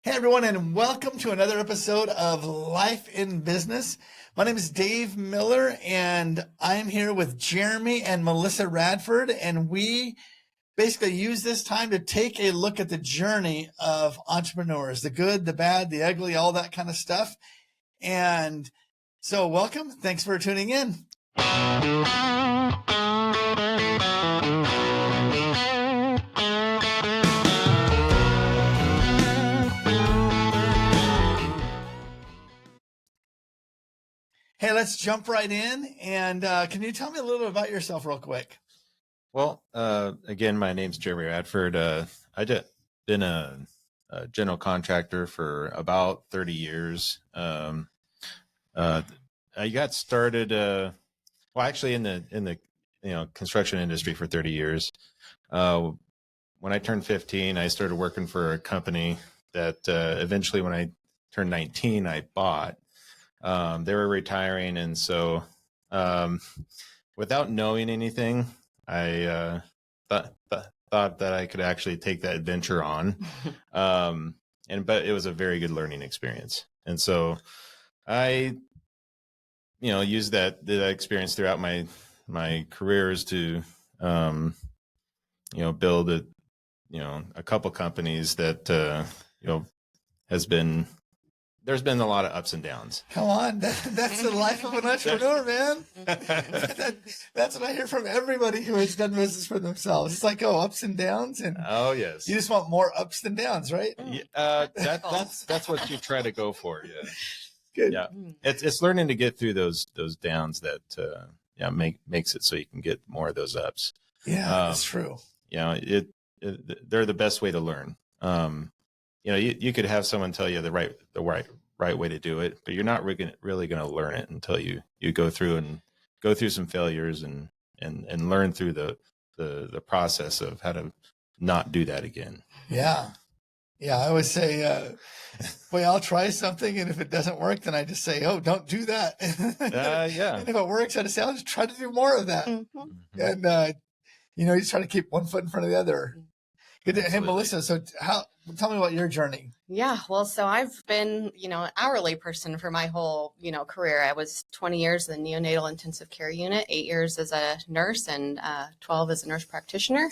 Hey everyone, and welcome to another episode of Life in Business. My name is Dave Miller, and I'm here with Jeremy and Melissa Radford, and we basically use this time to take a look at the journey of entrepreneurs, the good, the bad, the ugly, all that kind of stuff. And so welcome. Thanks for tuning in. Hey, let's jump right in. And can you tell me a little bit about yourself real quick? Well, again, my name's Jeremy Radford. I've been a general contractor for about 30 years. I got started, actually in the construction industry for 30 years. When I turned 15, I started working for a company that eventually, when I turned 19, I bought. They were retiring, and so without knowing anything, I thought that I could actually take that adventure on, but it was a very good learning experience, and so I used that experience throughout my careers to build a couple companies that there's been a lot of ups and downs. Come on, that's the life of an entrepreneur, man. That's what I hear from everybody who has done business for themselves. It's like, ups and downs, and Yes, you just want more ups than downs, right? That's what you try to go for. Yeah, good. Yeah, it's learning to get through those downs that makes it so you can get more of those ups. Yeah, that's true. They're the best way to learn. You could have someone tell you the right way to do it, but you're not really going to learn it until you go through some failures and learn through the process of how to not do that again. Yeah. I always say, I'll try something, and if it doesn't work, then I just say, don't do that. Yeah. And if it works, I just say, I'll just try to do more of that. Mm-hmm. And you just try to keep one foot in front of the other. Good. Hey, Melissa, so tell me about your journey. Yeah, well, so I've been, an hourly person for my whole, career. I was 20 years in the neonatal intensive care unit, 8 years as a nurse, and 12 as a nurse practitioner.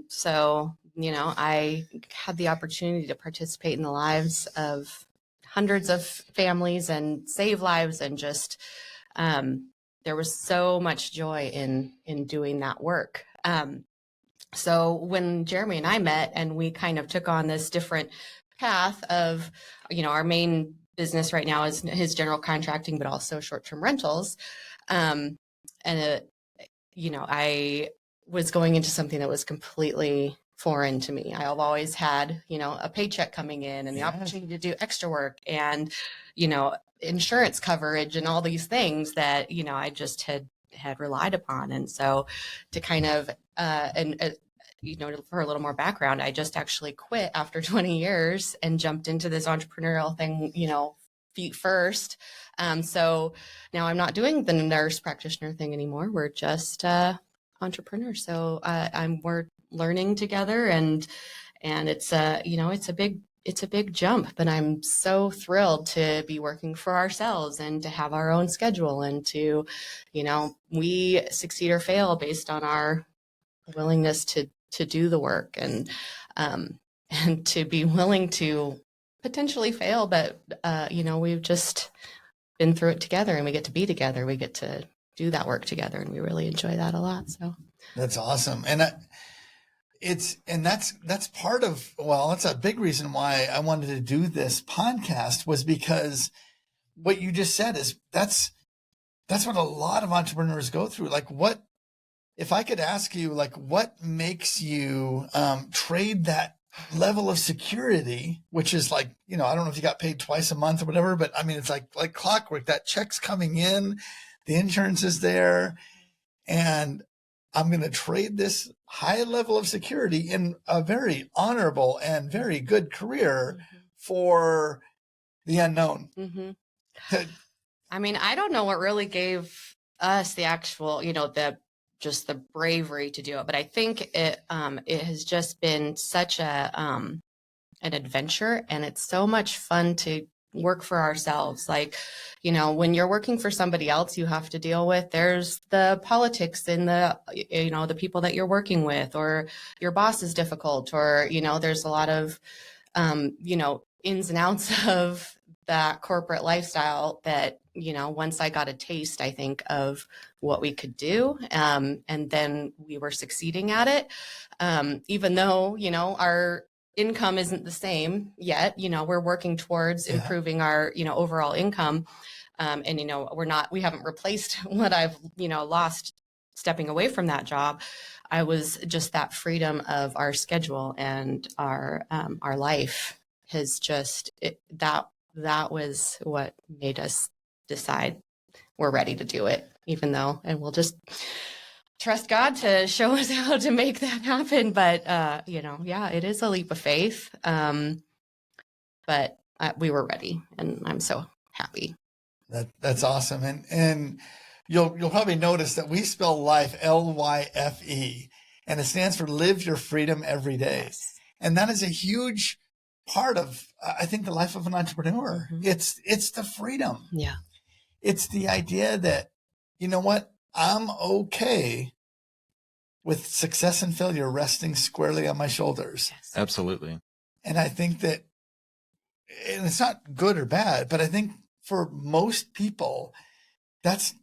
So, I had the opportunity to participate in the lives of hundreds of families and save lives, and just there was so much joy in doing that work. So when Jeremy and I met, and we kind of took on this different path of, our main business right now is his general contracting, but also short-term rentals. I was going into something that was completely foreign to me. I've always had, a paycheck coming in, and the opportunity to do extra work, and, insurance coverage, and all these things that, I just had relied upon. And so to kind of, for a little more background, I just actually quit after 20 years and jumped into this entrepreneurial thing, feet first. So now I'm not doing the nurse practitioner thing anymore. We're just entrepreneurs. So we're learning together, and it's it's a big jump, but I'm so thrilled to be working for ourselves and to have our own schedule, and to, we succeed or fail based on our willingness to do the work, and to be willing to potentially fail, but we've just been through it together, and we get to be together. We get to do that work together, and we really enjoy that a lot. So that's awesome. And that's part of, that's a big reason why I wanted to do this podcast, was because what you just said is that's what a lot of entrepreneurs go through. Like, if I could ask you, what makes you trade that level of security, which is I don't know if you got paid twice a month or whatever, but I mean, it's like clockwork. That check's coming in, the insurance is there, and I'm going to trade this high level of security in a very honorable and very good career for the unknown. Mm-hmm. I mean, I don't know what really gave us the actual, just the bravery to do it, but I think it has just been such a an adventure, and it's so much fun to work for ourselves. Like, you know, when you're working for somebody else, you have to deal with, there's the politics and the, you know, the people that you're working with, or your boss is difficult, or, you know, there's a lot of, you know, ins and outs of that corporate lifestyle that, you know, once I got a taste, I think, of what we could do, and then we were succeeding at it, even though, you know, our income isn't the same yet. You know, we're working towards improving our, you know, overall income. And, you know, we haven't replaced what I've, you know, lost stepping away from that job. I was just that freedom of our schedule and our life has just, that was what made us decide we're ready to do it, even though, and we'll just trust God to show us how to make that happen. But, you know, yeah, it is a leap of faith. But we were ready, and I'm so happy. That's awesome. And you'll probably notice that we spell Lyfe, Lyfe, and it stands for Live Your Freedom Every Day. Yes. And that is a huge part of, I think, the life of an entrepreneur. Mm-hmm. It's the freedom. Yeah. It's the idea that, you know what, I'm okay with success and failure resting squarely on my shoulders. Yes. Absolutely. And I think that, and it's not good or bad, but I think for most people, that's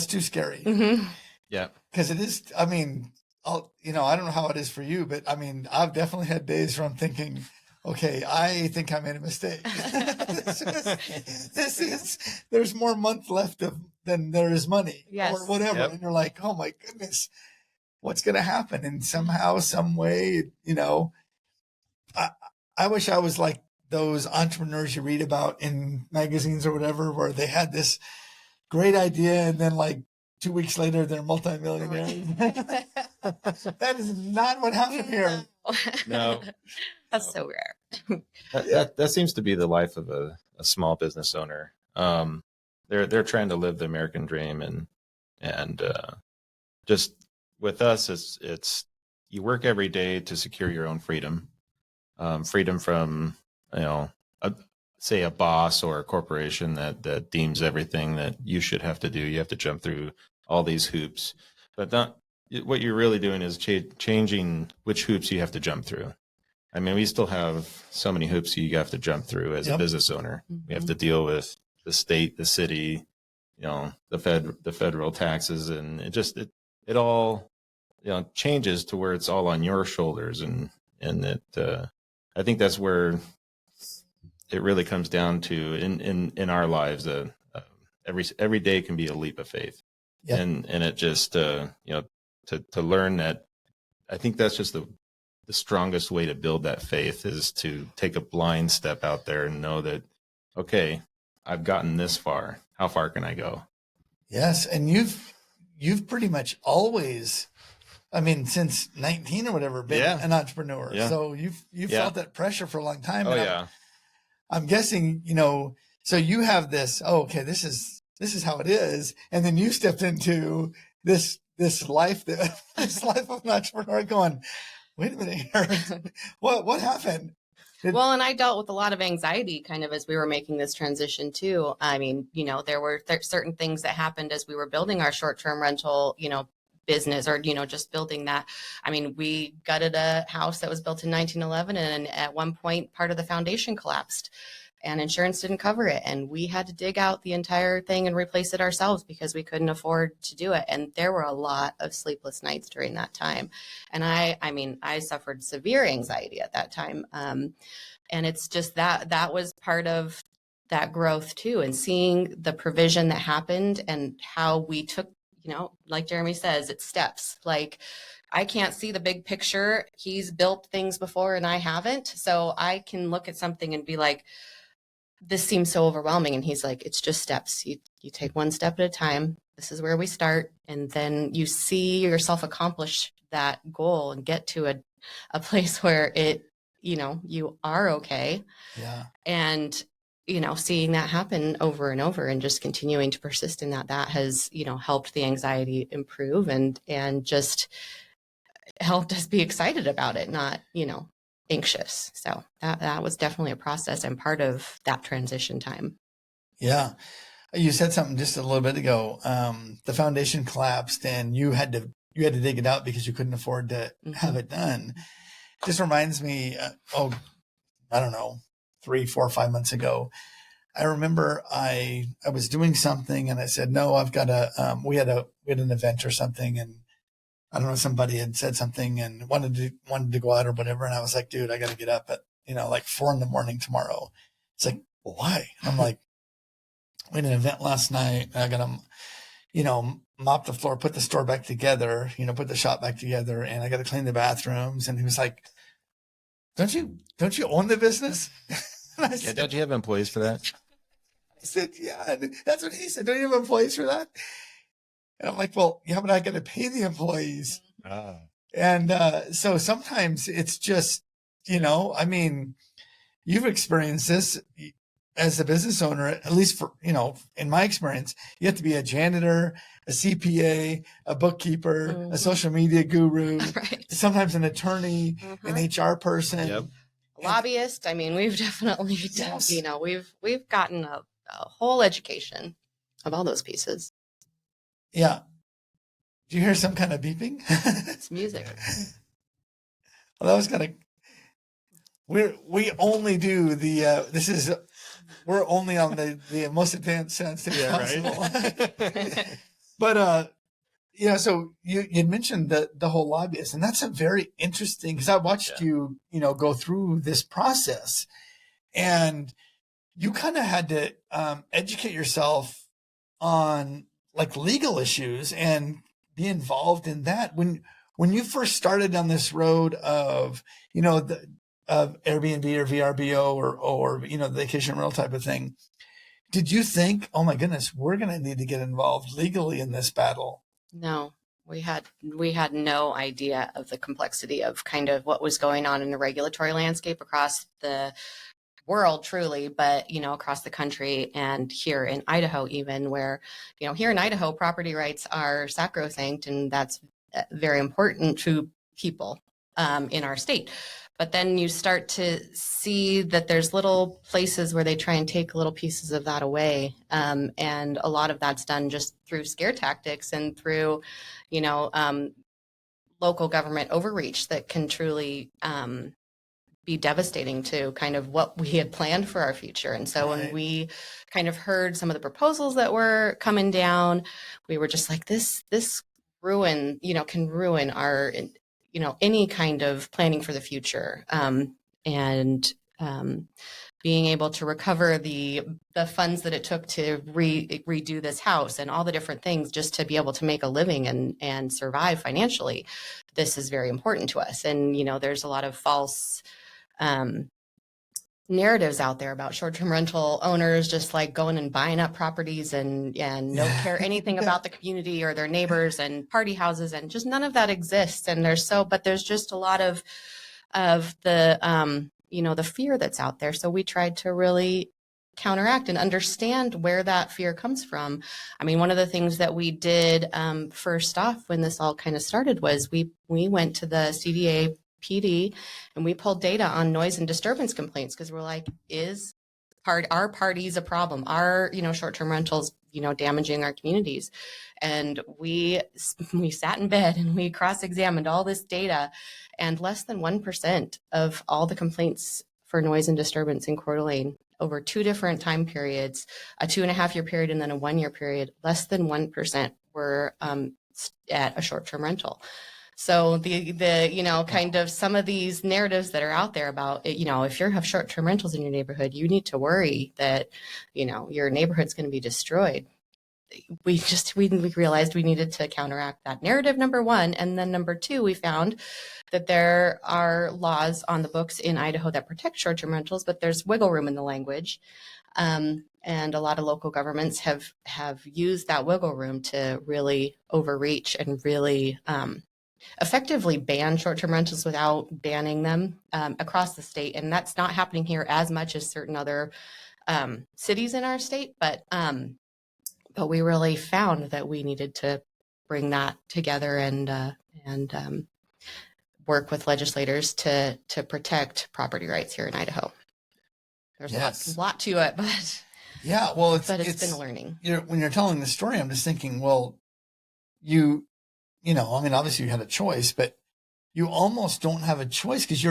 too scary. Mm-hmm. Yeah. Because it is, I mean, I don't know how it is for you, but I mean, I've definitely had days where I'm thinking, okay, I think I made a mistake. There's more month left than there is money, yes. or whatever. Yep. And you're like, oh my goodness, what's going to happen? And somehow, some way, you know, I wish I was like those entrepreneurs you read about in magazines or whatever, where they had this great idea and then like 2 weeks later they're multimillionaires. That is not what happened here. No. That's so rare. That seems to be the life of a small business owner. They're trying to live the American dream, and just with us, it's you work every day to secure your own freedom, freedom from, you know, say a boss or a corporation that deems everything that you should have to do. You have to jump through all these hoops, but what you're really doing is changing which hoops you have to jump through. I mean, we still have so many hoops you have to jump through as a business owner. Mm-hmm. We have to deal with the state, the city, you know, the federal taxes, and it all, you know, changes to where it's all on your shoulders, and I think that's where it really comes down to in our lives. Every day can be a leap of faith, and it just you know, to learn that. I think that's just the strongest way to build that faith is to take a blind step out there and know that, okay, I've gotten this far. How far can I go? Yes. And you've pretty much always, I mean, since 19 or whatever, been an entrepreneur. Yeah. So you've felt that pressure for a long time. Oh, yeah. I'm guessing, you know, so you have this, okay, this is how it is. And then you stepped into this life, this life of an entrepreneur going, wait a minute here. What happened? Well, and I dealt with a lot of anxiety kind of as we were making this transition too. I mean, you know, there were certain things that happened as we were building our short-term rental, you know, business, or, you know, just building that. I mean, we gutted a house that was built in 1911, and at one point part of the foundation collapsed and insurance didn't cover it. And we had to dig out the entire thing and replace it ourselves because we couldn't afford to do it. And there were a lot of sleepless nights during that time. And I mean, I suffered severe anxiety at that time. And it's just that was part of that growth too. And seeing the provision that happened and how we took, you know, like Jeremy says, it's steps. Like, I can't see the big picture. He's built things before and I haven't. So I can look at something and be like, this seems so overwhelming. And he's like, it's just steps. You take one step at a time. This is where we start. And then you see yourself accomplish that goal and get to a place where it, you know, you are okay. Yeah. And, you know, seeing that happen over and over and just continuing to persist in that has, you know, helped the anxiety improve and just helped us be excited about it. Not, you know, anxious. So that was definitely a process and part of that transition time. Yeah. You said something just a little bit ago. The foundation collapsed and you had to dig it out because you couldn't afford to have it done. Just reminds me, I don't know, 3, 4, 5 months ago, I remember I was doing something and I said, no, I've got we had an event or something, and I don't know, somebody had said something and wanted to go out or whatever. And I was like, dude, I got to get up at, like 4 a.m. tomorrow. It's like, well, why? And I'm like, we had an event last night. I got to, mop the floor, put the store back together, put the shop back together, and I got to clean the bathrooms. And he was like, don't you own the business? Yeah, said, don't you have employees for that? I said, yeah, that's what he said. Don't you have employees for that? And I'm like, well, yeah, but I got to pay the employees. Ah. And so sometimes it's just, I mean, you've experienced this as a business owner, at least for, in my experience, you have to be a janitor, a CPA, a bookkeeper, a social media guru, right. Sometimes an attorney, an HR person. Yep. Lobbyist. I mean, we've definitely, we've gotten a whole education of all those pieces. Yeah. Do you hear some kind of beeping? It's music. Well, that was kind of, we only do the, we're only on the most advanced sound stage possible. Right? But, so you mentioned the whole lobbyist, and that's a very interesting, because I watched you, go through this process, and you kind of had to educate yourself on like legal issues and be involved in that. When you first started on this road of, of Airbnb or VRBO or the vacation rental type of thing, did you think, oh my goodness, we're going to need to get involved legally in this battle? No, we had no idea of the complexity of kind of what was going on in the regulatory landscape across the world, truly, but across the country and here in Idaho, even, where here in Idaho, property rights are sacrosanct, and that's very important to people in our state. But then you start to see that there's little places where they try and take little pieces of that away. And a lot of that's done just through scare tactics and through, local government overreach that can truly be devastating to kind of what we had planned for our future. And so when we kind of heard some of the proposals that were coming down, we were just like, this ruin, can ruin our, any kind of planning for the future. Being able to recover the funds that it took to redo this house and all the different things just to be able to make a living and survive financially. This is very important to us. And, there's a lot of false narratives out there about short-term rental owners just like going and buying up properties and don't care anything about the community or their neighbors and party houses, and just none of that exists. And but there's just a lot of the the fear that's out there. So we tried to really counteract and understand where that fear comes from. I mean, one of the things that we did first off when this all kind of started was we went to the CDA PD and we pulled data on noise and disturbance complaints, because we're like, are parties a problem? Are short-term rentals damaging our communities? And we sat in bed and we cross-examined all this data, and less than 1% of all the complaints for noise and disturbance in Coeur d'Alene over 2 different time periods, a 2.5-year period and then a 1-year period, less than 1% were at a short-term rental. So the kind of some of these narratives that are out there about, if you have short-term rentals in your neighborhood, you need to worry that, your neighborhood's going to be destroyed. We realized we needed to counteract that narrative, number one. And then number two, we found that there are laws on the books in Idaho that protect short-term rentals, but there's wiggle room in the language. And a lot of local governments have used that wiggle room to really overreach and really effectively ban short-term rentals without banning them across the state. And that's not happening here as much as certain other cities in our state. But we really found that we needed to bring that together and work with legislators to protect property rights here in Idaho. There's a lot to it, but yeah, well, it's been a learning. When you're telling the story, I'm just thinking, well, you know, I mean, obviously you had a choice, but you almost don't have a choice because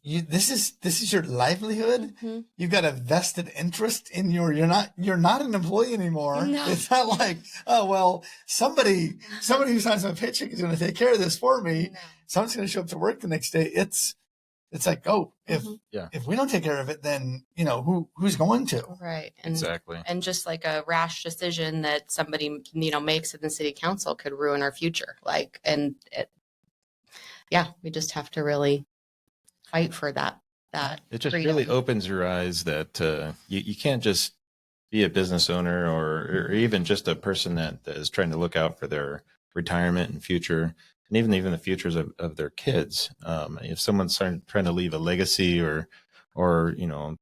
this is your livelihood. Mm-hmm. You've got a vested interest in you're not an employee anymore. No. It's not like, oh, well, somebody who signs my paycheck is going to take care of this for me. No. Someone's going to show up to work the next day. It's like, oh, if we don't take care of it, then, you know, who's going to? Right. Exactly. And just like a rash decision that somebody, you know, makes in the city council could ruin our future. Like, we just have to really fight for that. It just freedom. really opens your eyes that you can't just be a business owner or even just a person that is trying to look out for their retirement and future, and even the futures of their kids. If someone's trying to leave a legacy or you know,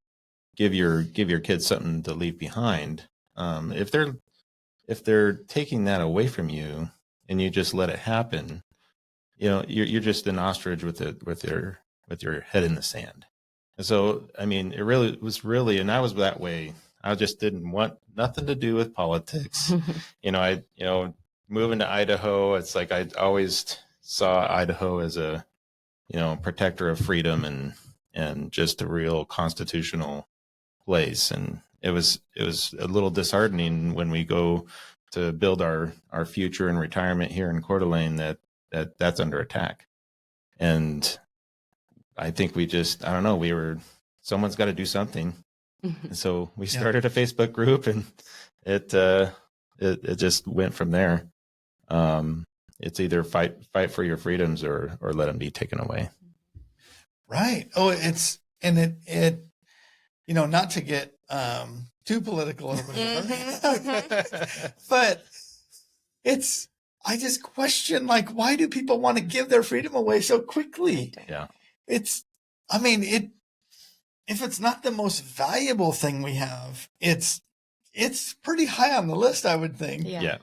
give your kids something to leave behind, if they're taking that away from you and you just let it happen, you know, you're just an ostrich with your head in the sand. And so, I mean, it really was and I was that way. I just didn't want nothing to do with politics. Moving to Idaho, it's like I always saw Idaho as a, you know, protector of freedom and just a real constitutional place. And it was a little disheartening when we go to build our future and retirement here in Coeur d'Alene that's under attack. And I think someone's got to do something. And so we started a Facebook group, and it just went from there. It's either fight for your freedoms or let them be taken away. Right. Oh, it, you know, not to get too political over here, but I just question, like, why do people want to give their freedom away so quickly? Yeah. If it's not the most valuable thing we have, it's pretty high on the list, I would think. Yeah.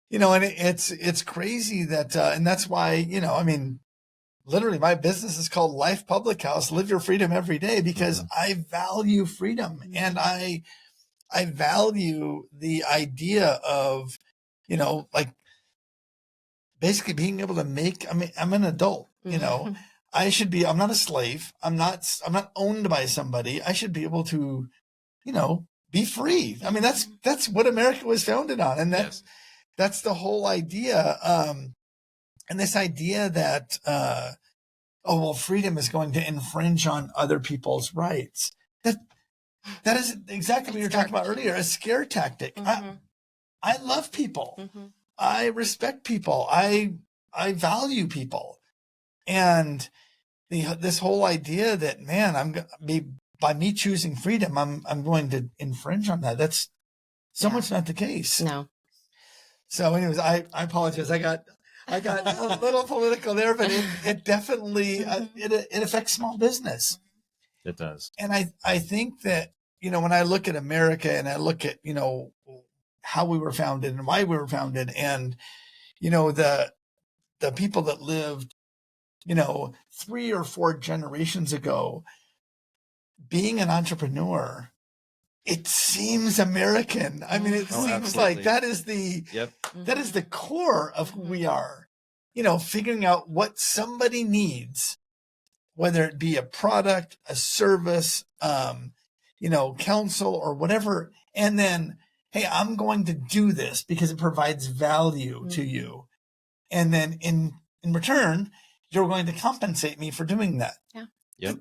You know, and it's crazy that, and that's why, you know, I mean, literally my business is called Lyfe Public House, Live Your Freedom Every Day, because I value freedom and I value the idea of, you know, like basically being able to I'm an adult, you know, I'm not a slave. I'm not owned by somebody. I should be able to, you know, be free. I mean, that's what America was founded on. And that's the whole idea. And this idea that, freedom is going to infringe on other people's rights. That is exactly what you were talking about earlier, a scare tactic. I love people. I respect people. I value people. And this whole idea that, man, by me choosing freedom, I'm going to infringe on that. That's so much not the case. No. So anyways, I apologize. I got a little political there, but it definitely, it affects small business. It does. And I think that, you know, when I look at America and I look at, you know, how we were founded and why we were founded, and, you know, the people that lived, you know, 3 or 4 generations ago, being an entrepreneur, it seems American. I mean, it seems absolutely. Like that is the core of who we are, you know, figuring out what somebody needs, whether it be a product, a service, you know, counsel or whatever. And then, hey, I'm going to do this because it provides value to you. And then in return, you're going to compensate me for doing that. Yeah. Yep.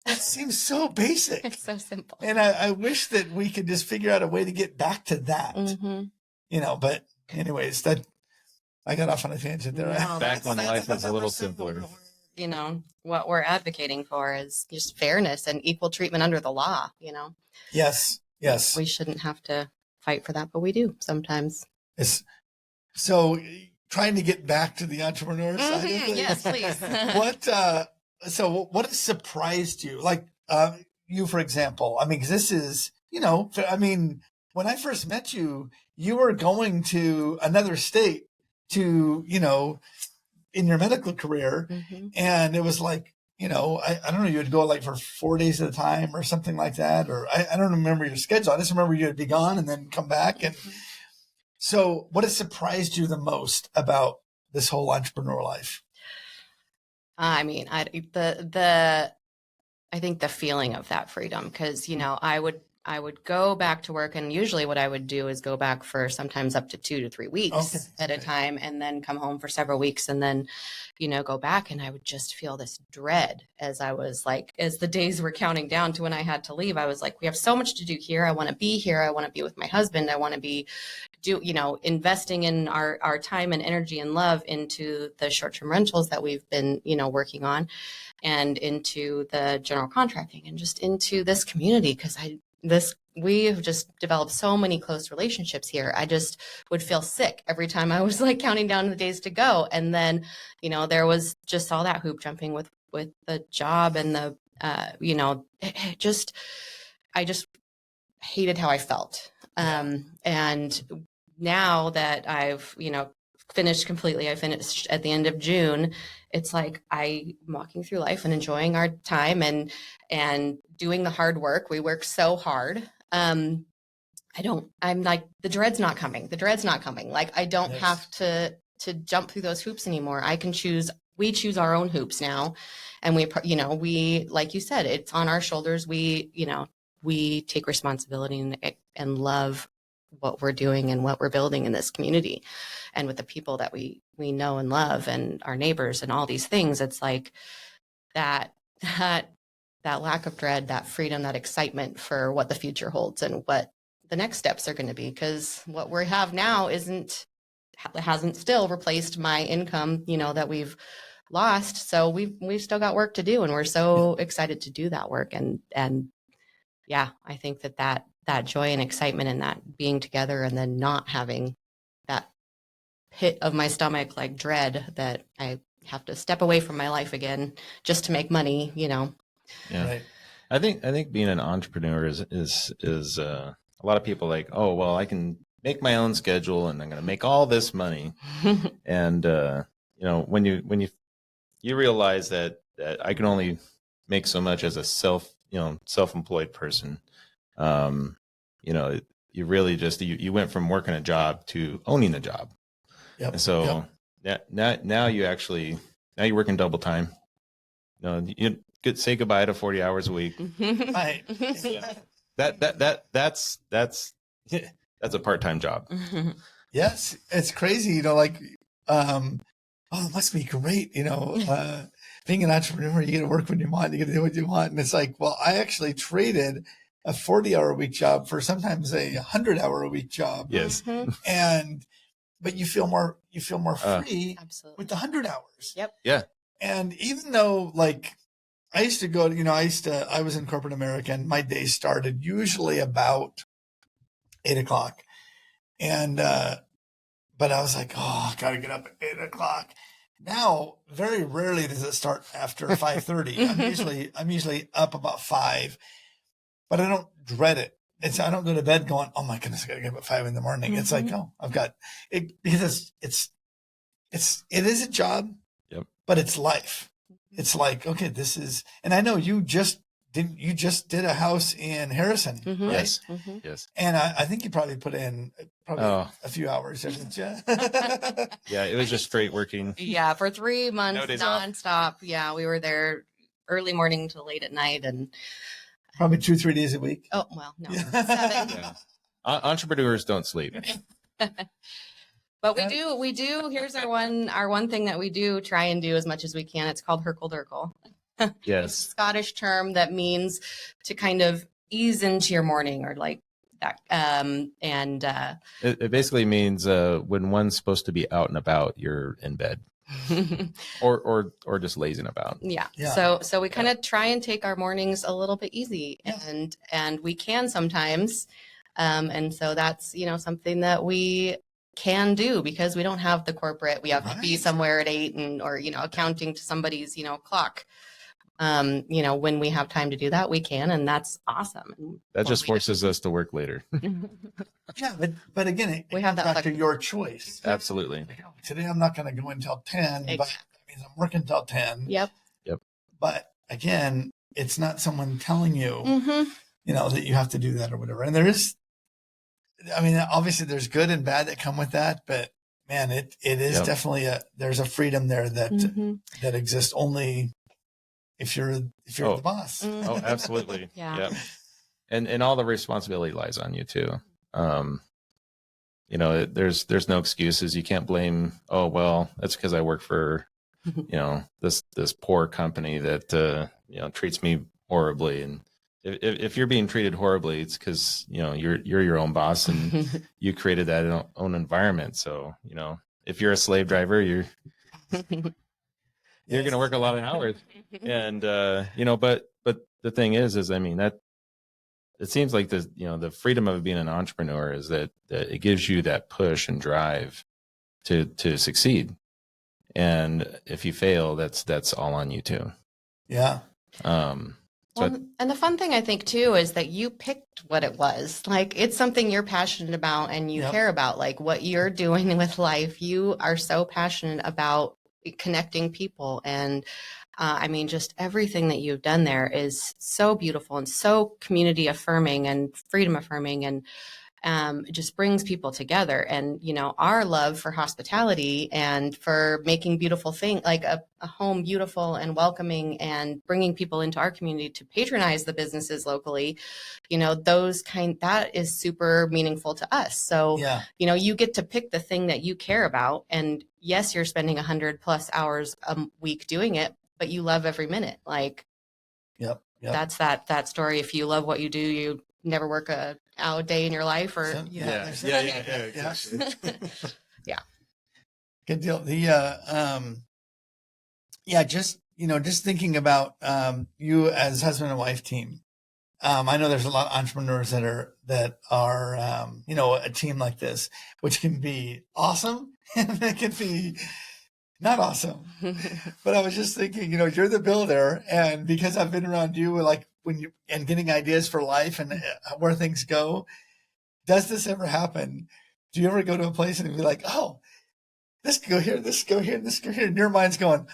That seems so basic. It's so simple. And I wish that we could just figure out a way to get back to that, you know, but anyways, I got off on a tangent there. No, back when life was a little simpler. You know, what we're advocating for is just fairness and equal treatment under the law, you know? Yes. We shouldn't have to fight for that, but we do sometimes. So trying to get back to the entrepreneur side of things. Yes, please. What has surprised you? Like, you, for example, I mean, 'cause this is, you know, I mean, when I first met you, you were going to another state to, you know, in your medical career. Mm-hmm. And it was like, I don't know, you would go like for 4 days at a time or something like that. Or I don't remember your schedule. I just remember you would be gone and then come back. And so what has surprised you the most about this whole entrepreneurial life? I mean, I think the feeling of that freedom, because, I would go back to work, and usually what I would do is go back for sometimes up to 2 to 3 weeks at a time, and then come home for several weeks, and then, go back, and I would just feel this dread as the days were counting down to when I had to leave. I was like, we have so much to do here. I want to be here. I want to be with my husband. I want to be investing in our time and energy and love into the short-term rentals that we've been, working on, and into the general contracting and just into this community. Because we have just developed so many close relationships here. I just would feel sick every time I was like counting down the days to go. And then, there was just all that hoop jumping with the job and the, I just hated how I felt. And now that I've, finished completely, I finished at the end of June. It's like I'm walking through life and enjoying our time and doing the hard work. We work so hard. I'm like, the dread's not coming. Like, I don't have to jump through those hoops anymore. We choose our own hoops now. And we, like you said, it's on our shoulders. We take responsibility and love what we're doing and what we're building in this community and with the people that we know and love and our neighbors and all these things. It's like that lack of dread, that freedom, that excitement for what the future holds and what the next steps are going to be. Because what we have now hasn't still replaced my income, that we've lost. So we've still got work to do, and we're so excited to do that work. And yeah, I think that joy and excitement and that being together, and then not having that pit of my stomach, like dread that I have to step away from my life again just to make money, Yeah. Right. I think being an entrepreneur is a lot of people like, oh, well, I can make my own schedule and I'm going to make all this money. And, when you realize that I can only make so much as a self-employed person, you really just, you went from working a job to owning a job. Yep. And so now you're working double time. You could say goodbye to 40 hours a week. Right. That's a part-time job. Yes. It's crazy, it must be great, being an entrepreneur. You get to work when you want, you get to do what you want. And it's like, well, I actually traded a 40-hour-a-week job for sometimes a 100-hour-a-week job. Yes. But you feel more free Absolutely. with the 100 hours. Yep. Yeah. And even though, like, I used to go, I was in corporate America, and my day started usually about 8:00. And, but I was like, oh, I got to get up at 8:00. Now, very rarely does it start after 5:30. I'm usually up about 5, but I don't dread it. I don't go to bed going, oh my goodness, I got to get up at 5 in the morning. It's like, oh, I've got it, because it is a job, but it's life. It's like, okay, this is, and I know you just did a house in Harrison, right? Yes. Mm-hmm. Yes. And I think you probably put in a few hours, didn't you? Yeah, it was just straight working. Yeah, for 3 months, No days off. nonstop. Yeah, we were there early morning to late at night, and Probably 2-3 days a week. oh well, no, Yeah. 7. Yeah. Entrepreneurs don't sleep. But we do. Here's our one thing that we do try and do as much as we can. It's called Herkle-Durkle. It's a Yes. Scottish term that means to kind of ease into your morning, or like that. It basically means when one's supposed to be out and about, you're in bed. or just lazing about. Yeah. Yeah. So we kind of try and take our mornings a little bit easy, and we can sometimes. And so that's, something that we can do because we don't have the corporate, we have to be somewhere at 8 or, accounting to somebody's, clock. When we have time to do that, we can, and that's awesome. And That just forces us to work later. Yeah, but again, We have comes that back to your choice. Absolutely. Like, oh, today I'm not going to go until 10, but that means I'm working till 10. Yep. But again, it's not someone telling you, Mm-hmm. that you have to do that or whatever. And there is, obviously there's good and bad that come with that, but man, it is definitely there's a freedom there that exists only if you're the boss. Oh, absolutely. Yeah. And all the responsibility lies on you too. There's no excuses. You can't blame, oh, well, that's because I work for, this poor company that, treats me horribly. And if you're being treated horribly, it's because, you're your own boss and you created that own environment. So, if you're a slave driver, you're going to work a lot of hours. And, but the thing is that it seems like the freedom of being an entrepreneur is that it gives you that push and drive to succeed. And if you fail, that's all on you too. Yeah. And the fun thing I think too is that you picked what it was. Like, it's something you're passionate about and you care about, like what you're doing with Lyfe. You are so passionate about connecting people, and just everything that you've done there is so beautiful and so community affirming and freedom affirming, and it just brings people together. And our love for hospitality and for making beautiful things, like a home beautiful and welcoming, and bringing people into our community to patronize the businesses locally, that is super meaningful to us. So you get to pick the thing that you care about, and yes, you're spending 100+ hours a week doing it, but you love every minute. Like, that's that story. If you love what you do, you never work a day in your life, or Exactly. Good deal. Just thinking about you as husband and wife team. I know there's a lot of entrepreneurs that are a team like this, which can be awesome and it can be not awesome. But I was just thinking, you're the builder, and because I've been around you, like and getting ideas for life and where things go. Does this ever happen? Do you ever go to a place and be like, oh, this could go here, this could go here, this could go here, and your mind's going,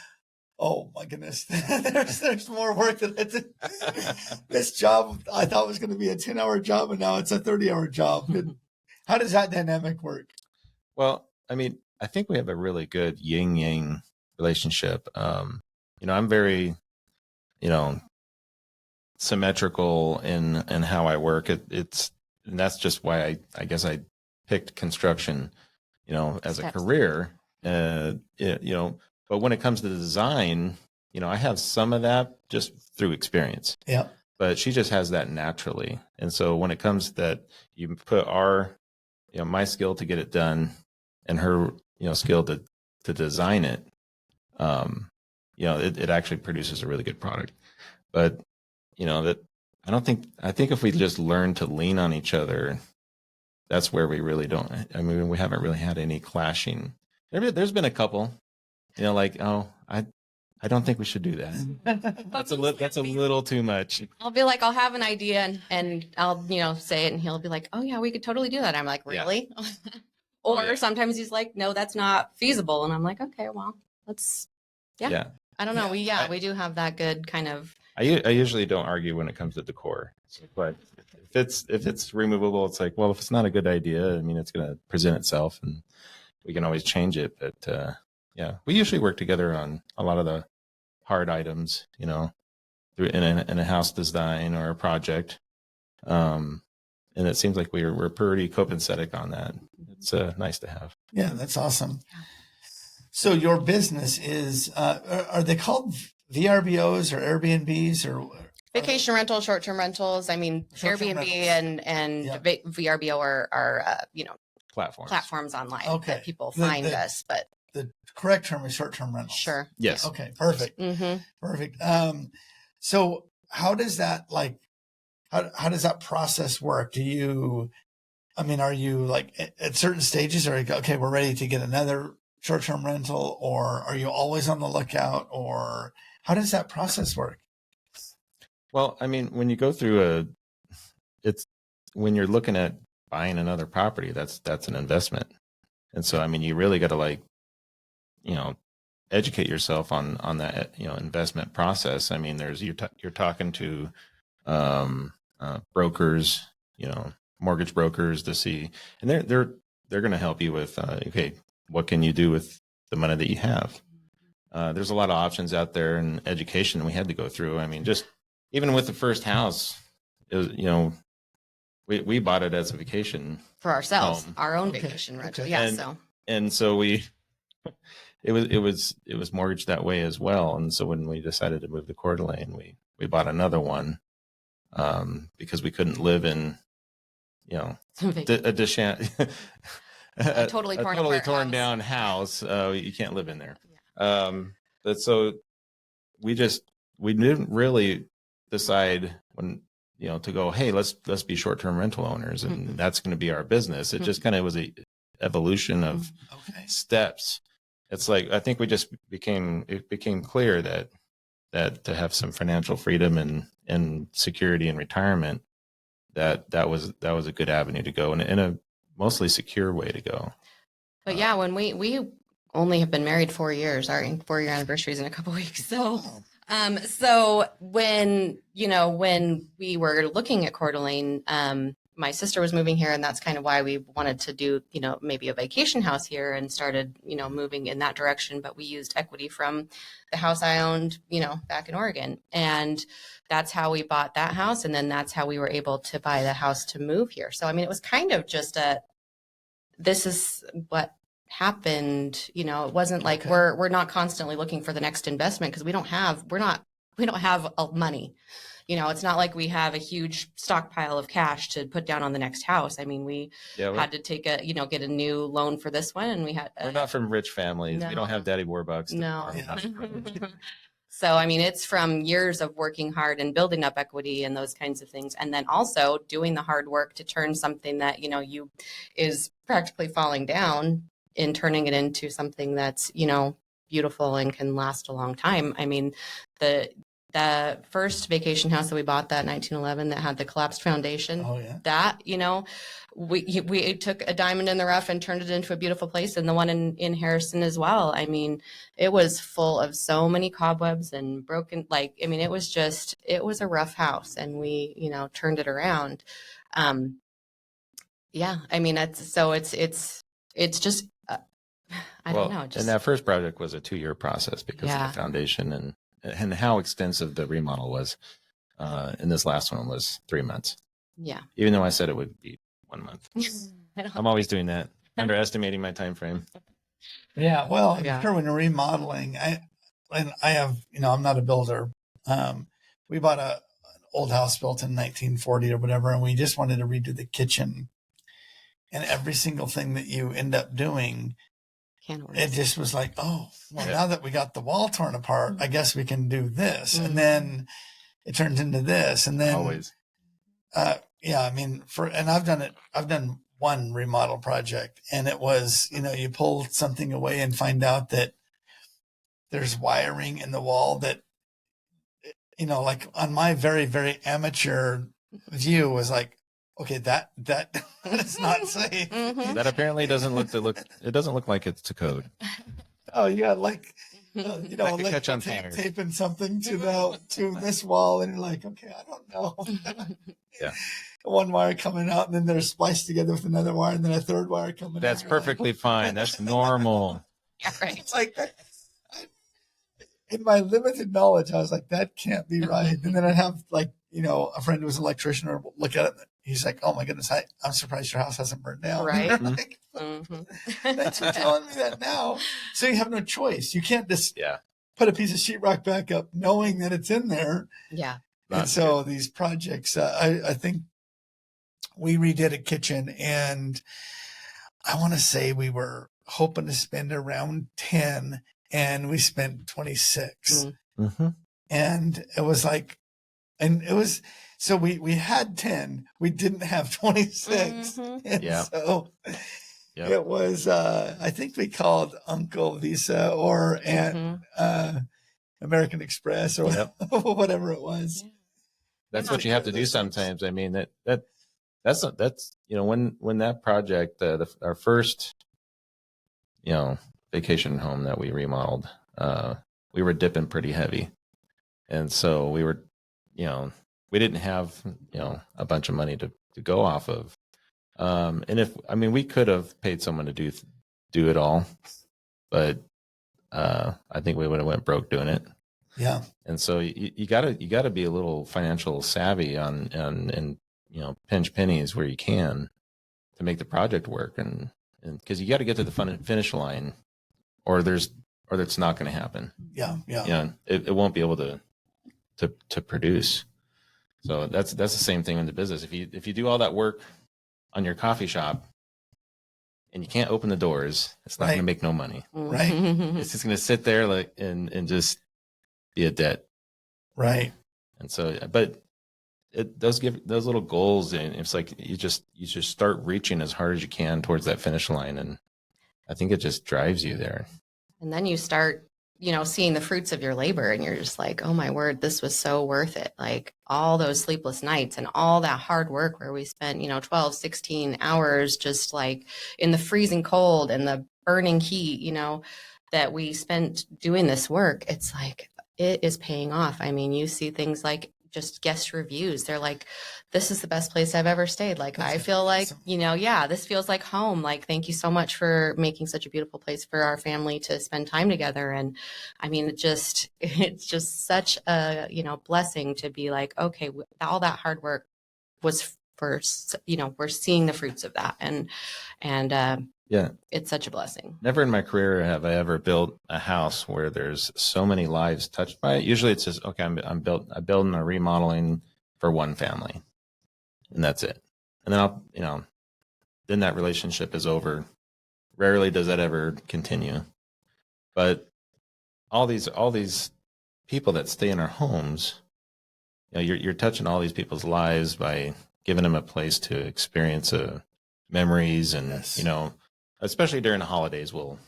oh my goodness, there's more work than this job I thought was going to be a 10-hour job, and now it's a 30-hour job. How does that dynamic work? Well, I think we have a really good yin-yang relationship. I'm very, symmetrical in how I work. And that's just why I guess I picked construction, as a career. But when it comes to the design, I have some of that just through experience. Yeah. But she just has that naturally. And so when it comes to that, you put my skill to get it done and her, skill to design it, it actually produces a really good product. But, I think if we just learn to lean on each other, that's where we really don't. We haven't really had any clashing. There's been a couple, like, oh, I don't think we should do that. That's a little too much. I'll be like, I'll have an idea and I'll, say it, and he'll be like, oh yeah, we could totally do that. I'm like, really? Yeah. Or sometimes he's like, no, that's not feasible. And I'm like, okay, well, let's, I don't know. We do have that good kind of. I usually don't argue when it comes to decor, but if it's removable, it's like, well, if it's not a good idea, it's going to present itself, and we can always change it. But we usually work together on a lot of the hard items, in a house design or a project, and it seems like we're pretty copacetic on that. It's nice to have. Yeah, that's awesome. So your business is, are they called VRBOs or Airbnbs or vacation rentals, short-term rentals? Airbnb and VRBO are platforms online that people find us. But the correct term is short-term rentals. Sure. Yes. Okay. Perfect. Mm-hmm. Perfect. So how does that how does that process work? Are you like at certain stages, or okay, we're ready to get another short-term rental, or are you always on the lookout, or how does that process work? Well, I mean, when you go through it's when you're looking at buying another property, that's an investment. And so, I mean, you really got to like, you know, educate yourself on that, you know, investment process. I mean, you're talking to brokers, you know, mortgage brokers to see, and they're going to help you with, okay, what can you do with the money that you have? There's a lot of options out there in education we had to go through. I mean, just even with the first house, it was, you know, we bought it as a vacation For ourselves, home. our own vacation rental. Yeah. And so it was mortgaged that way as well. And so when we decided to move to Coeur d'Alene, we bought another one, because we couldn't live in, you know, a totally torn down house. You can't live in there. Yeah. But so we didn't really decide when, you know, to go, hey, let's be short-term rental owners, and that's going to be our business. It just kind of was a evolution of steps. It's like, I think it became clear that to have some financial freedom and security in retirement, that was a good avenue to go, and in a mostly secure way to go. But yeah, when we only have been married 4 years, our 4-year anniversary is in a couple of weeks. So when we were looking at Coeur d'Alene, my sister was moving here, and that's kind of why we wanted to do, you know, maybe a vacation house here, and started, you know, moving in that direction. But we used equity from the house I owned, you know, back in Oregon. And that's how we bought that house. And then that's how we were able to buy the house to move here. So, I mean, it was kind of just this is what happened. You know, it wasn't like we're not constantly looking for the next investment, because we don't have money. You know, it's not like we have a huge stockpile of cash to put down on the next house. I mean, we had to get a new loan for this one, and we're not from rich families. No. We don't have Daddy Warbucks. No. So, I mean, it's from years of working hard and building up equity and those kinds of things. And then also doing the hard work to turn something that, you know, is practically falling down, in turning it into something that's, you know, beautiful and can last a long time. I mean, the first vacation house that we bought, that 1911 that had the collapsed foundation, that, you know, we took a diamond in the rough and turned it into a beautiful place. And the one in Harrison as well. I mean, it was full of so many cobwebs and broken, it was a rough house, and we, you know, turned it around. Yeah, I mean, it's just, I don't know. And that first project was a 2-year process because of the foundation and how extensive the remodel was. And this last one was 3 months. Yeah. Even though I said it would be 1 month. I'm always doing that, underestimating my time frame. Yeah. Well, I'm sure when you're remodeling, I have, you know, I'm not a builder. We bought an old house built in 1940 or whatever, and we just wanted to redo the kitchen. And every single thing that you end up doing, it just was like, now that we got the wall torn apart, I guess we can do this. Mm-hmm. And then it turns into this. And then always. I mean, I've done one remodel project, and it was, you know, you pull something away and find out that there's wiring in the wall that, you know, like on my very, very amateur view was like, okay, that is not safe. Mm-hmm. That apparently doesn't look like it's to code. Oh, yeah, like, you know, like catch on fire. Taping something to this wall, and you're like, okay, I don't know. Yeah. One wire coming out, and then they're spliced together with another wire, and then a third wire coming out. That's perfectly fine. That's normal. Yeah, right. It's like, in my limited knowledge, I was like, that can't be right. And then I'd have, like, you know, a friend who was an electrician or look at it. He's like, oh my goodness, I'm surprised your house hasn't burned down. Right. Like, thanks for telling me that now. So you have no choice. You can't just put a piece of sheetrock back up knowing that it's in there. Yeah. And so these projects, I think we redid a kitchen, and I want to say we were hoping to spend around 10, and we spent 26. Mm-hmm. And it was like, so we had 10, we didn't have 26. Mm-hmm. And so it was, I think we called Uncle Visa or Aunt American Express or whatever it was. that's what you have to do sometimes. I mean, that's when that project, our first, vacation home that we remodeled, we were dipping pretty heavy. And so we were, we didn't have, a bunch of money to go off of. And we could have paid someone to do it all, but I think we would have went broke doing it. Yeah. And so you gotta be a little financial savvy and pinch pennies where you can to make the project work, and because you got to get to the finish line, or it's not going to happen. Yeah. It won't be able to produce. So that's the same thing in the business. If you do all that work on your coffee shop and you can't open the doors, it's not going to make no money. Right. It's just going to sit there and just be a debt. Right. And so, but it does give those little goals, and it's like you just start reaching as hard as you can towards that finish line, and I think it just drives you there. And then you start, seeing the fruits of your labor, and you're just like, oh my word, this was so worth it. Like all those sleepless nights and all that hard work where we spent, 12, 16 hours just like in the freezing cold and the burning heat, that we spent doing this work. It's like, it is paying off. I mean, you see things like just guest reviews. They're like, this is the best place I've ever stayed. Like, I feel like, this feels like home. Like, thank you so much for making such a beautiful place for our family to spend time together. And I mean, it's just such a, blessing to be like, okay, all that hard work was for, we're seeing the fruits of that. And yeah, it's such a blessing. Never in my career have I ever built a house where there's so many lives touched by it. Usually it's just, okay, I'm building or remodeling for one family, and that's it. And then then that relationship is over. Rarely does that ever continue. But all these people that stay in our homes, you're touching all these people's lives by giving them a place to experience memories, and yes. Especially during the holidays, we'll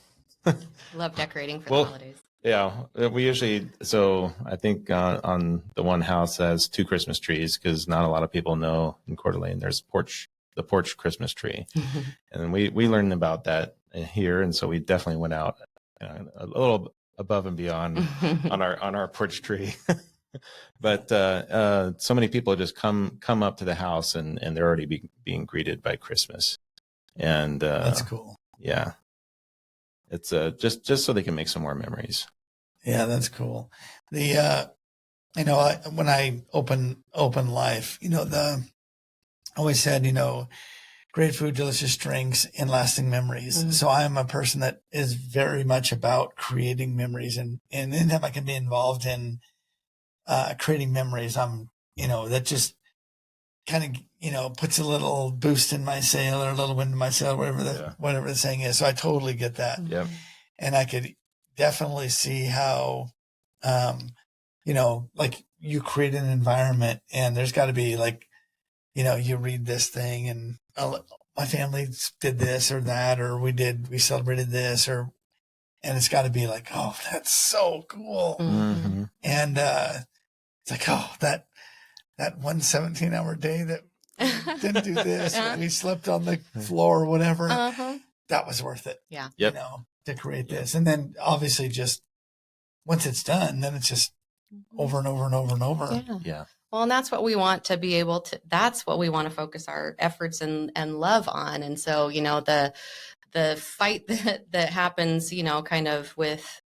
love decorating for the holidays. Yeah, we usually, so I think on the one house has 2 Christmas trees, because not a lot of people know in Coeur d'Alene there's the porch Christmas tree. And we learned about that here, and so we definitely went out a little above and beyond on our porch tree. But so many people just come up to the house, and they're already being greeted by Christmas. And that's cool. Yeah, it's just so they can make some more memories. Yeah, that's cool. The when I open Lyfe, I always said, great food, delicious drinks, and lasting memories. Mm-hmm. So I am a person that is very much about creating memories, and anytime I can be involved in creating memories, I'm that just kind of puts a little boost in my sail, or a little wind in my sail, whatever the saying is. So I totally get that. Yep. And I could definitely see how, like you create an environment, and there's got to be like, you read this thing, and my family did this or that, or we celebrated this, and it's got to be like, oh, that's so cool. Mm-hmm. And it's like, oh, that 1 17-hour day that we didn't do this, or we slept on the floor or whatever, that was worth it. Yeah. Yep. To create this. And then obviously just once it's done, then it's just over and over and over and over. Yeah. Well, and that's what we want to be able to, that's what we want to focus our efforts and love on. And so, the fight that happens, kind of with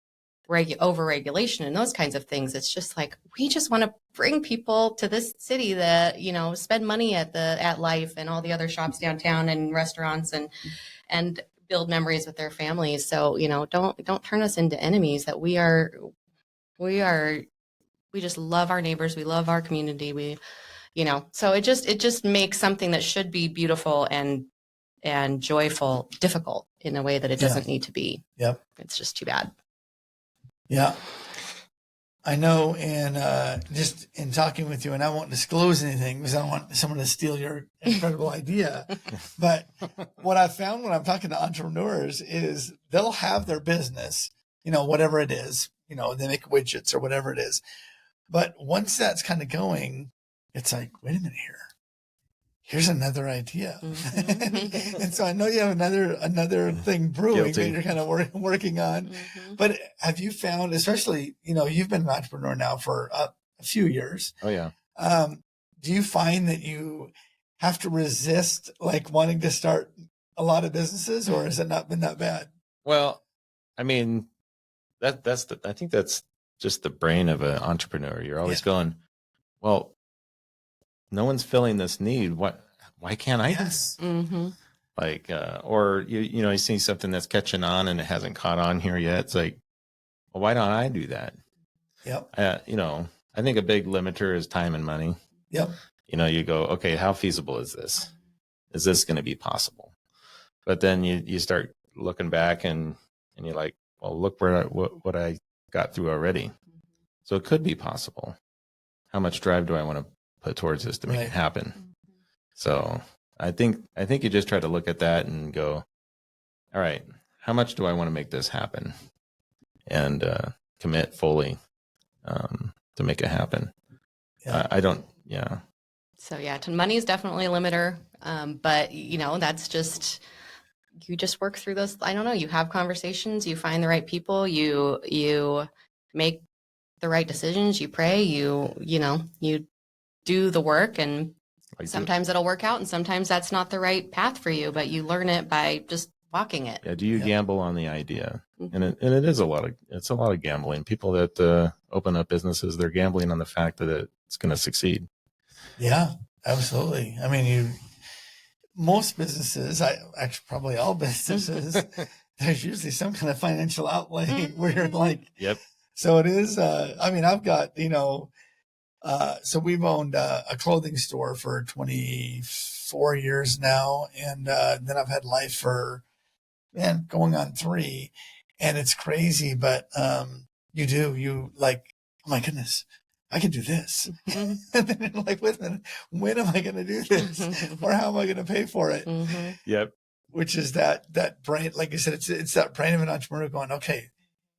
over-regulation and those kinds of things, it's just like, we just want to bring people to this city that, spend money at Lyfe and all the other shops downtown and restaurants and build memories with their families. So, don't turn us into enemies. That we just love our neighbors. We love our community. So it just makes something that should be beautiful and joyful difficult in a way that it doesn't need to be. Yep. It's just too bad. Yeah. I know. And just in talking with you, and I won't disclose anything because I don't want someone to steal your incredible idea. But what I found when I'm talking to entrepreneurs is they'll have their business, whatever it is, they make widgets or whatever it is. But once that's kind of going, it's like, wait a minute here. Here's another idea. Mm-hmm. And so I know you have another thing brewing that you're kind of working on. Mm-hmm. But have you found, especially, you've been an entrepreneur now for a few years. Oh yeah. Do you find that you have to resist like wanting to start a lot of businesses, or has it not been that bad? Well, I mean, I think that's just the brain of an entrepreneur. You're always going, well, no one's filling this need. Why can't I? Yes. Mm-hmm. Like, or you see something that's catching on and it hasn't caught on here yet. It's like, well, why don't I do that? Yep. I think a big limiter is time and money. Yep. You go, okay, how feasible is this? Is this going to be possible? But then you start looking back and you're like, well, look what I got through already. So it could be possible. How much drive do I want to put towards this to make it happen? So I think you just try to look at that and go, all right, how much do I want to make this happen? And commit fully to make it happen. Yeah. I don't, yeah. So money is definitely a limiter. But that's you just work through those. I don't know. You have conversations, you find the right people, you make the right decisions, you pray, you do the work, and sometimes it'll work out and sometimes that's not the right path for you, but you learn it by just walking it. Yeah. Do you gamble on the idea? And it is a lot of gambling. People that open up businesses, they're gambling on the fact that it's going to succeed. Yeah, absolutely. I mean, most businesses, actually probably all businesses, there's usually some kind of financial outlay where you're like, yep. So it is, I've got, so we've owned a clothing store for 24 years now. And then I've had Lyfe for, going on 3. And it's crazy, but you like, oh my goodness, I can do this. And then you're like, wait a minute, when am I going to do this? Or how am I going to pay for it? Yep. Which is that brain, like I said, it's that brain of an entrepreneur going, okay,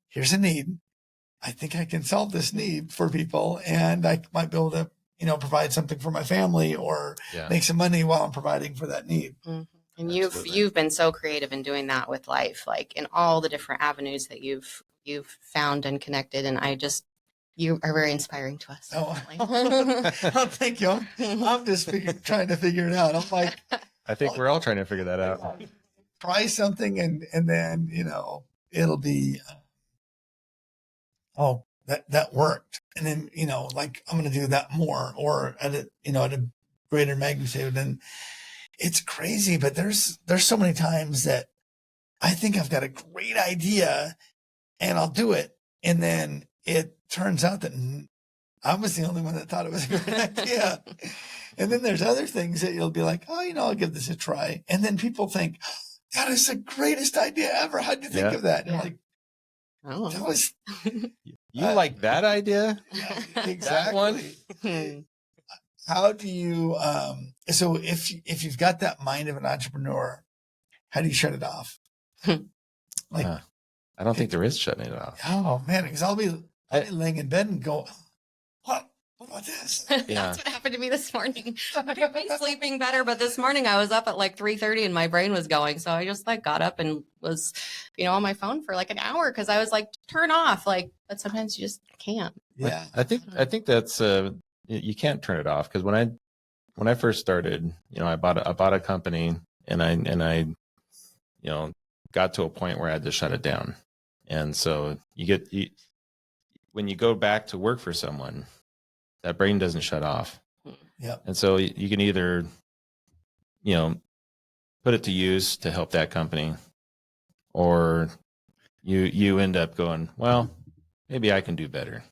here's a need. I think I can solve this need for people, and I might be able to, provide something for my family or make some money while I'm providing for that need. And you've been so creative in doing that with Lyfe, like in all the different avenues that you've found and connected. And you are very inspiring to us. Oh, thank you. I'm just trying to figure it out. I'm like, I think we're all trying to figure that out. Try something and then, it'll be, that worked. And then, like I'm going to do that more or at a greater magnitude. And it's crazy, but there's so many times that I think I've got a great idea and I'll do it. And then it turns out that I was the only one that thought it was a great idea. And then there's other things that you'll be like, oh, I'll give this a try. And then people think, that is the greatest idea ever. How'd you think of that? And you're like, that was... You like that idea? Exactly. That one? How do you, so if you've got that mind of an entrepreneur, how do you shut it off? I don't think there is shutting it off. Oh man, because I'll be laying in bed and go, what about this? That's what happened to me this morning. I've been sleeping better, but this morning I was up at like 3:30 and my brain was going. So I just got up and was, on my phone for like an hour because I was like, turn off. But sometimes you just can't. Yeah. I think that's, you can't turn it off. Cause when I first started, I bought a company and I got to a point where I had to shut it down. And so when you go back to work for someone, that brain doesn't shut off. Yeah. And so you can either, put it to use to help that company, or you end up going, well, maybe I can do better.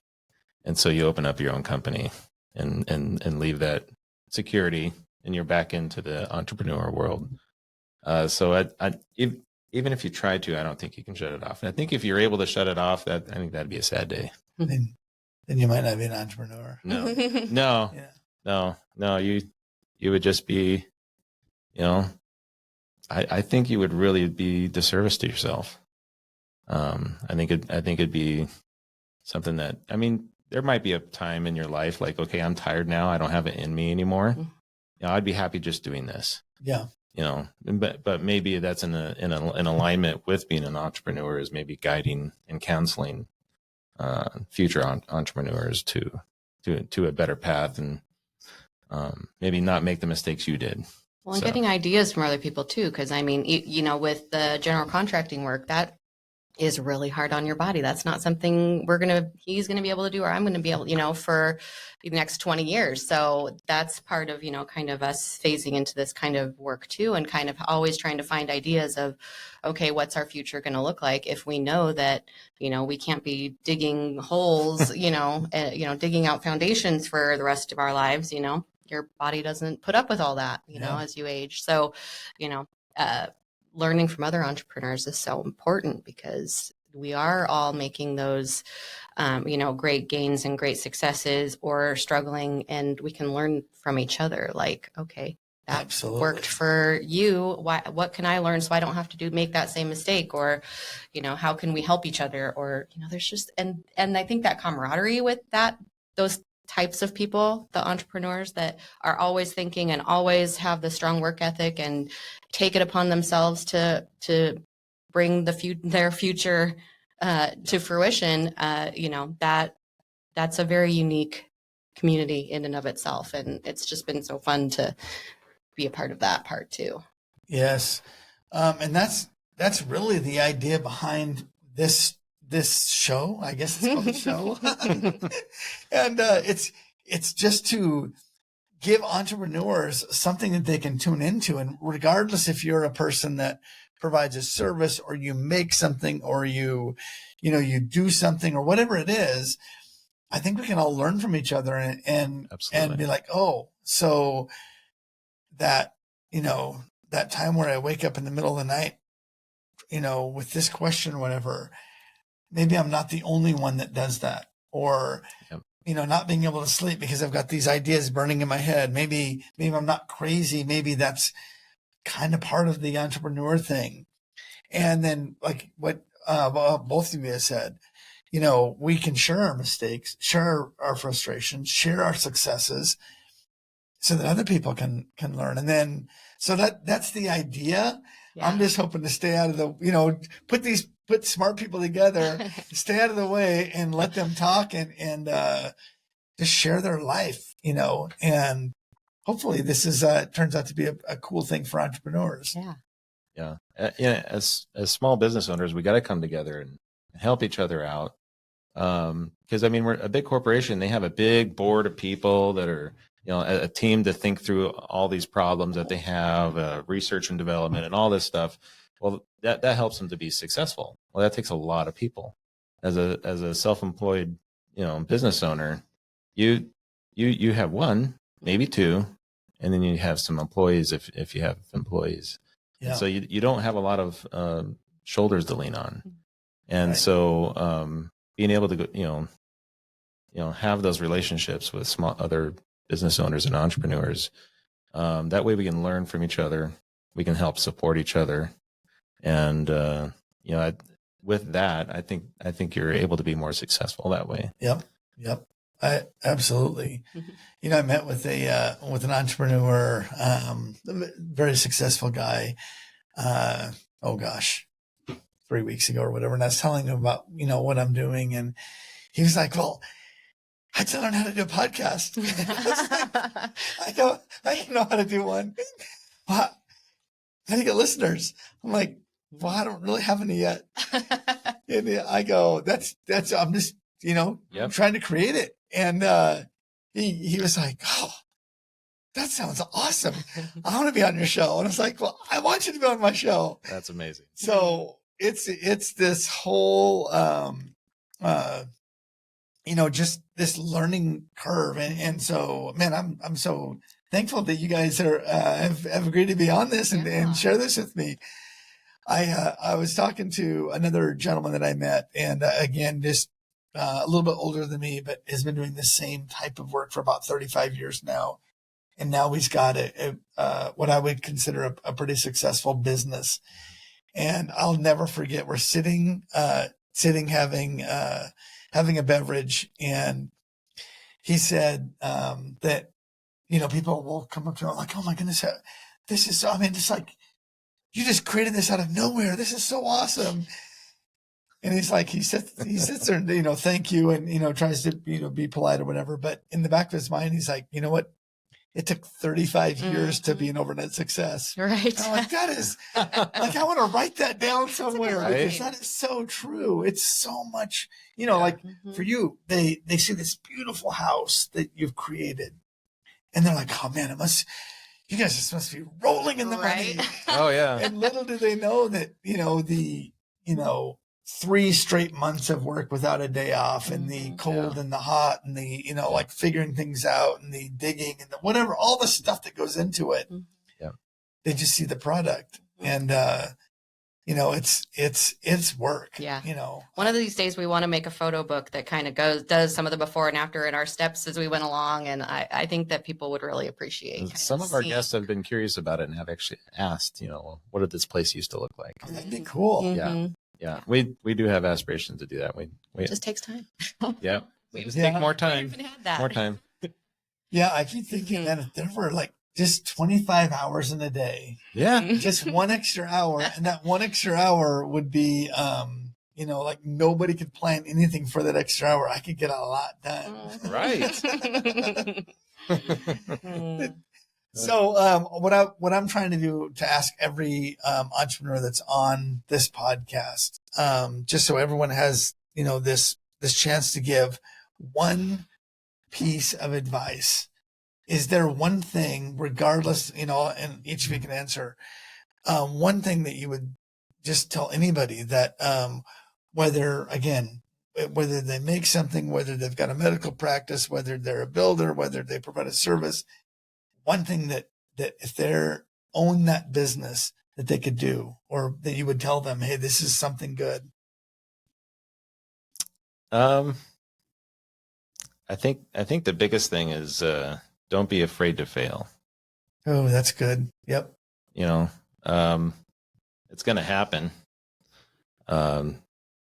And so you open up your own company and leave that security and you're back into the entrepreneur world. So even if you try to, I don't think you can shut it off. And I think if you're able to shut it off, I think that'd be a sad day. Then you might not be an entrepreneur. No. You would just be, I think you would really be disservice to yourself. I think it'd be something that, there might be a time in your life like, okay, I'm tired now. I don't have it in me anymore. I'd be happy just doing this. Yeah. But maybe that's in alignment with being an entrepreneur, is maybe guiding and counseling future entrepreneurs to a better path, and maybe not make the mistakes you did. Well, and getting ideas from other people too, because I mean, with the general contracting work, that is really hard on your body. That's not something he's gonna be able to do, or I'm gonna be able, for the next 20 years. So that's part of, kind of us phasing into this kind of work too, and kind of always trying to find ideas of, okay, what's our future gonna look like if we know that, we can't be digging holes, digging out foundations for the rest of our lives, your body doesn't put up with all that, as you age. So, learning from other entrepreneurs is so important, because we are all making those, great gains and great successes, or struggling, and we can learn from each other. Like, okay, that Absolutely. Worked for you. What can I learn so I don't have to make that same mistake? Or, how can we help each other? Or, there's just, and I think that camaraderie with those types of people, the entrepreneurs that are always thinking and always have the strong work ethic and take it upon themselves to bring their future to fruition, that's a very unique community in and of itself. And it's just been so fun to be a part of that part too. Yes. And that's really the idea behind this show. I guess it's called the show. And it's just to give entrepreneurs something that they can tune into. And regardless if you're a person that provides a service, or you make something, or you do something, or whatever it is, I think we can all learn from each other and be like, oh, so that, that time where I wake up in the middle of the night, with this question or whatever, maybe I'm not the only one that does that. Or, not being able to sleep because I've got these ideas burning in my head. Maybe I'm not crazy. Maybe that's kind of part of the entrepreneur thing. And then, like what both of you have said, we can share our mistakes, share our frustrations, share our successes, so that other people can learn. And then, so that's the idea. Yeah. I'm just hoping to stay out of the, put smart people together, stay out of the way, and let them talk and just share their life, and hopefully this turns out to be a cool thing for entrepreneurs. Yeah. As small business owners, we got to come together and help each other out. Because we're a big corporation. They have a big board of people that are, a team to think through all these problems that they have, research and development and all this stuff. Well, that helps them to be successful. Well, that takes a lot of people. As a self-employed, business owner, you have one, maybe two, and then you have some employees if you have employees. Yeah. So you don't have a lot of shoulders to lean on, and right. So being able to have those relationships with other business owners and entrepreneurs, that way we can learn from each other, we can help support each other, and with that, I think you're able to be more successful that way. Yep. I absolutely. I met with an entrepreneur, very successful guy. 3 weeks ago or whatever, and I was telling him about what I'm doing, and he was like, "Well, I had to learn how to do a podcast." I don't know how to do one. How do you get listeners? I'm like, well, I don't really have any yet. And I go, that's I'm just trying to create it. And he was like, "Oh, that sounds awesome. I want to be on your show." And I was like, "Well, I want you to be on my show." That's amazing. So it's this whole just this learning curve, and so, man, I'm so thankful that you guys have agreed to be on this and share this with me. I was talking to another gentleman that I met, and again, just a little bit older than me, but has been doing the same type of work for about 35 years now. And now he's got what I would consider a pretty successful business. And I'll never forget, we're sitting having a beverage, and he said that, you know, people will come up to him like, oh my goodness, this is so, I mean, it's like, you just created this out of nowhere. This is so awesome. And he's like, he sits there and, you know, thank you. And, you know, tries to, you know, be polite or whatever. But in the back of his mind, he's like, you know what? It took 35 years to be an overnight success. Right. And I'm like, that is like, I want to write that down somewhere because Right. that is so true. It's so much, you know, like for you, they see this beautiful house that you've created and they're like, oh man, you guys just must be rolling in the money. Oh yeah. And little do they know that, you know, the, you know, 3 straight months of work without a day off and the cold and the hot and the, you know, like figuring things out and the digging and the whatever, all the stuff that goes into it. Yeah. They just see the product and, you know, it's work. Yeah. You know, One of these days we want to make a photo book that kind of does some of the before and after in our steps as we went along. And I think that people would really appreciate. Some of our guests have been curious about it and have actually asked, you know, what did this place used to look like? oh, that'd be cool. Yeah. Yeah. We do have aspirations to do that. We It just takes time. yeah. We just take more time. More time. Yeah. I keep thinking that if there were like just 25 hours in a day, Yeah. just one extra hour, and that one extra hour would be, you know, like nobody could plan anything for that extra hour. I could get a lot done. Right. So, what I'm trying to do to ask every entrepreneur that's on this podcast, just so everyone has, you know, this chance to give one piece of advice. Is there one thing, regardless, you know, and each of you can answer, one thing that you would just tell anybody that, whether they make something, whether they've got a medical practice, whether they're a builder, whether they provide a service, one thing that if they're own that business that they could do, or that you would tell them, hey, this is something good. I think the biggest thing is don't be afraid to fail. Oh, that's good. Yep. You know, it's going to happen. You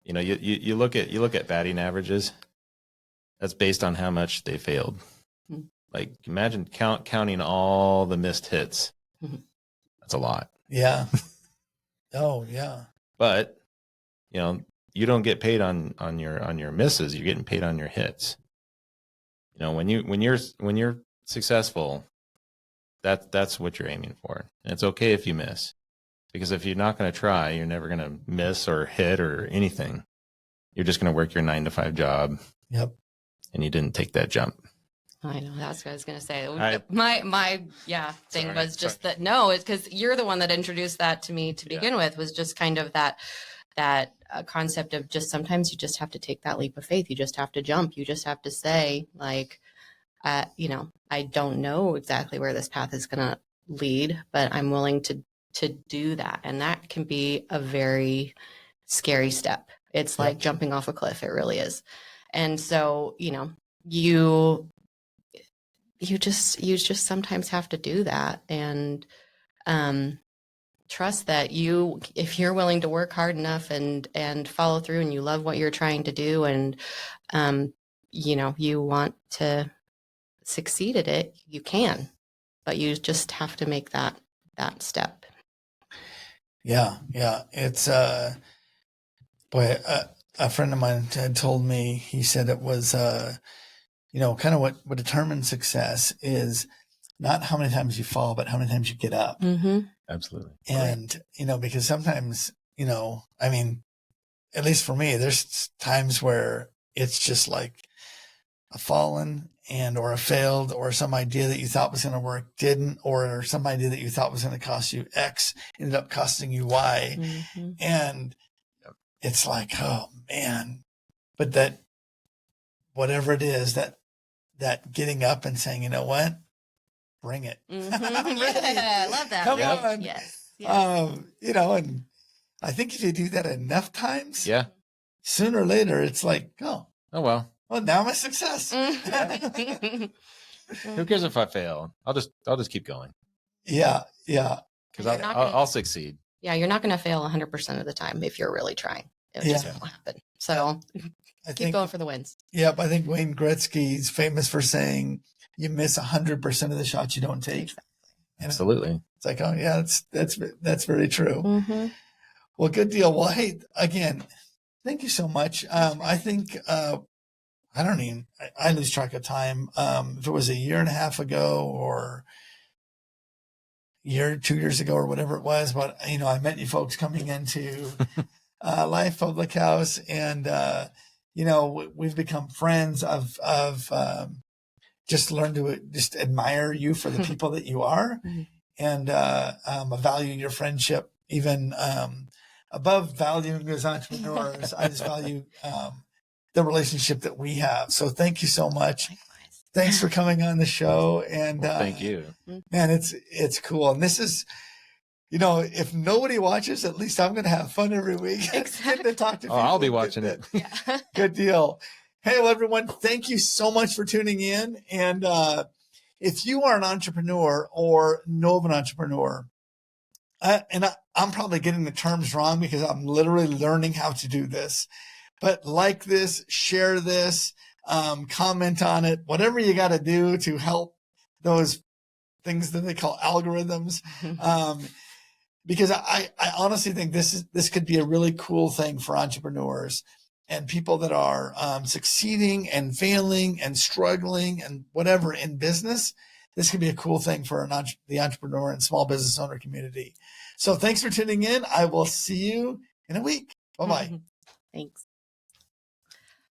know, you look at batting averages. That's based on how much they failed. Like imagine counting all the missed hits. That's a lot. Yeah. Oh yeah. But you know, you don't get paid on your misses. You're getting paid on your hits. You know, when you're successful, that's what you're aiming for. And it's okay if you miss, because if you're not going to try, you're never going to miss or hit or anything. You're just going to work your 9-to-5 job. Yep. And you didn't take that jump. I know, that's what I was going to say. My thing was just that, no, it's because you're the one that introduced that to me to begin with, was just kind of that concept of just sometimes you just have to take that leap of faith. You just have to jump. You just have to say, like, you know, I don't know exactly where this path is going to lead, but I'm willing to do that. And that can be a very scary step. It's like jumping off a cliff. It really is. And so, you know, you just sometimes have to do that, and trust that if you're willing to work hard enough and follow through, and you love what you're trying to do, and you know, you want to succeed at it, you can, but you just have to make that step. Yeah. It's boy, a friend of mine had told me, he said it was you know, kind of what determines success is not how many times you fall, but how many times you get up. Absolutely. And, you know, because sometimes, you know, I mean, at least for me, there's times where it's just like a fallen or a failed, or some idea that you thought was going to work didn't, or some idea that you thought was going to cost you X ended up costing you Y. And it's like, oh man, but that, whatever it is, that getting up and saying, you know what, bring it. Yeah, I love that. Come on. Yes. You know, and I think if you do that enough times, sooner or later, it's like, oh well, now I'm a success. Who cares if I fail? I'll just keep going. Yeah. Because I'll succeed. Yeah, you're not going to fail 100% of the time if you're really trying. It just won't happen. So I Keep think, going for the wins. yep, I think Wayne Gretzky's famous for saying, you miss 100% of the shots you don't take. Exactly. And Absolutely. it's like, oh yeah, that's very true. Mm-hmm. Well, good deal. Well, hey, again, thank you so much. I think, I lose track of time. If it was a year and a half ago or year, 2 years ago or whatever it was, but I met you folks coming into Lyfe Public House, and we've become friends. Of just learned to just admire you for the people that you are, and I value your friendship even above valuing you as entrepreneurs. I just value the relationship that we have. So thank you so much. Likewise. Thanks for coming on the show, and Thank you. man, it's cool. And this is, if nobody watches, at least I'm going to have fun every week. Exactly. Getting to talk to people. I'll be watching it. Yeah. Good deal. Hey, well, everyone, thank you so much for tuning in. And if you are an entrepreneur or know of an entrepreneur, I'm probably getting the terms wrong because I'm literally learning how to do this, but like this, share this, comment on it, whatever you got to do to help those things that they call algorithms. Because I honestly think this could be a really cool thing for entrepreneurs and people that are succeeding and failing and struggling and whatever in business. This could be a cool thing for the entrepreneur and small business owner community. So thanks for tuning in. I will see you in a week. Bye-bye. Thanks.